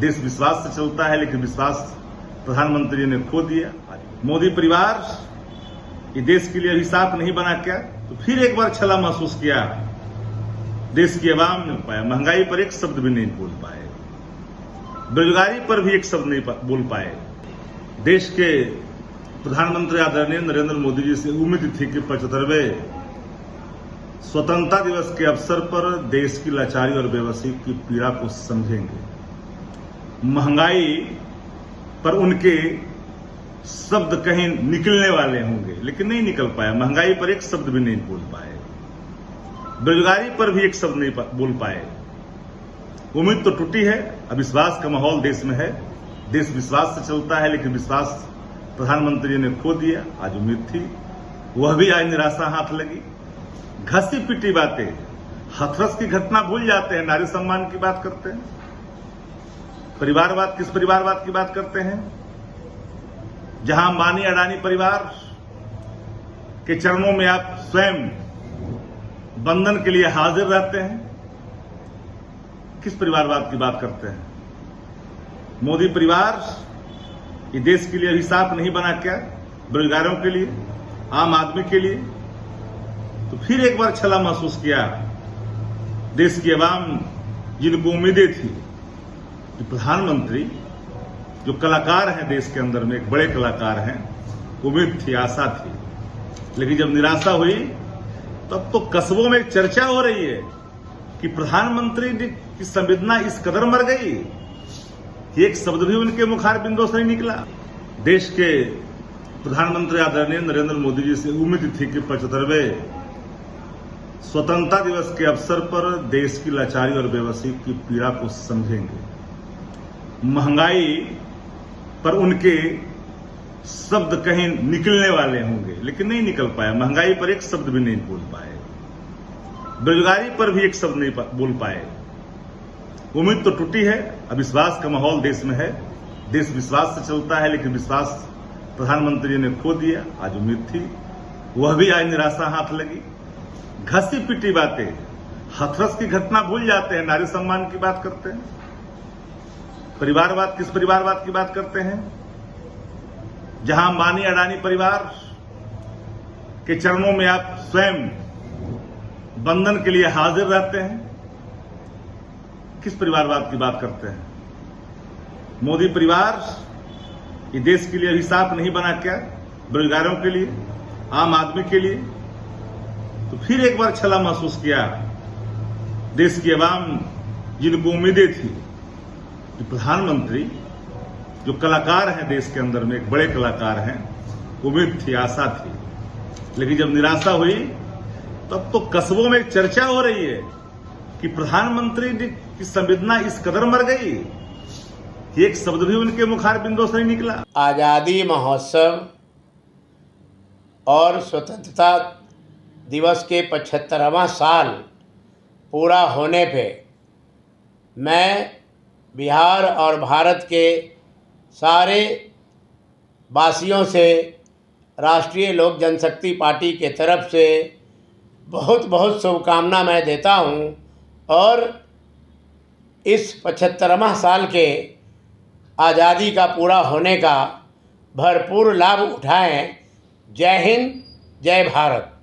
देश विश्वास से चलता है, लेकिन विश्वास प्रधानमंत्री ने खो दिया। मोदी परिवार ये देश के लिए अभिशाप नहीं बना क्या, तो फिर एक बार छला महसूस किया। देश की आवाम ने पाया, महंगाई पर एक शब्द भी नहीं बोल पाए, बेरोजगारी पर भी एक शब्द नहीं बोल पाए। देश के प्रधानमंत्री आदरणीय नरेंद्र मोदी जी से उम्मीद थी कि 75वें स्वतंत्रता दिवस के अवसर पर देश की लाचारी और बेबसी की पीड़ा को समझेंगे, महंगाई पर उनके शब्द कहीं निकलने वाले होंगे, लेकिन नहीं निकल पाया। महंगाई पर एक शब्द भी नहीं बोल पाए, बेरोजगारी पर भी एक शब्द नहीं बोल पाए। उम्मीद तो टूटी है, अविश्वास का माहौल देश में है। देश विश्वास से चलता है, लेकिन विश्वास प्रधानमंत्री ने खो दिया। आज उम्मीद थी, वह भी आज निराशा हाथ लगी। घसी पिटी बातें, हथरस की घटना भूल जाते हैं, नारी सम्मान की बात करते हैं। परिवारवाद, किस परिवारवाद की बात करते हैं, जहां अंबानी अडानी परिवार के चरणों में आप स्वयं बंधन के लिए हाजिर रहते हैं। किस परिवारवाद की बात करते हैं? मोदी परिवार ये देश के लिए अभिशाप नहीं बना क्या, बेरोजगारों के लिए, आम आदमी के लिए? तो फिर एक बार छला महसूस किया। देश की आवाम जिनको उम्मीदें थी कि प्रधानमंत्री जो कलाकार हैं देश के अंदर में, एक बड़े कलाकार हैं, उम्मीद थी, आशा थी, लेकिन जब निराशा हुई तब तो कस्बों में चर्चा हो रही है कि प्रधानमंत्री की संवेदना इस कदर मर गई कि एक शब्द भी उनके मुखार बिंदों से नहीं निकला। देश के प्रधानमंत्री आदरणीय नरेंद्र मोदी जी से उम्मीद थी कि 75वें स्वतंत्रता दिवस के अवसर पर देश की लाचारी और बेबसी की पीड़ा को समझेंगे, महंगाई पर उनके शब्द कहीं निकलने वाले होंगे, लेकिन नहीं निकल पाया। महंगाई पर एक शब्द भी नहीं बोल पाए, बेरोजगारी पर भी एक शब्द नहीं बोल पाए। उम्मीद तो टूटी है, अविश्वास का माहौल देश में है। देश विश्वास से चलता है, लेकिन विश्वास प्रधानमंत्री ने खो दिया। आज उम्मीद थी, वह भी आज निराशा हाथ लगी। घसी पिटी बातें, हथरस की घटना भूल जाते हैं, नारी सम्मान की बात करते हैं। परिवारवाद, किस परिवारवाद की बात करते हैं, जहां अंबानी अडानी परिवार के चरणों में आप स्वयं बंधन के लिए हाजिर रहते हैं। किस परिवारवाद की बात करते हैं? मोदी परिवार ये देश के लिए अभिशाप नहीं बना क्या, बेरोजगारों के लिए, आम आदमी के लिए? तो फिर एक बार छला महसूस किया। देश की आवाम जिनको उम्मीदें थी कि प्रधानमंत्री जो कलाकार हैं देश के अंदर में, एक बड़े कलाकार हैं, उम्मीद थी, आशा थी, लेकिन जब निराशा हुई तब तो कस्बों में चर्चा हो रही है कि प्रधानमंत्री की संवेदना इस कदर मर गई कि एक शब्द भी उनके मुखार बिंदों से नहीं निकला। आज़ादी महोत्सव और स्वतंत्रता दिवस के 75वां साल पूरा होने पे मैं बिहार और भारत के सारे वासियों से राष्ट्रीय लोक जनशक्ति पार्टी के तरफ से बहुत बहुत शुभकामना मैं देता हूं, और इस 75वां साल के आज़ादी का पूरा होने का भरपूर लाभ उठाएं। जय हिंद, जय भारत।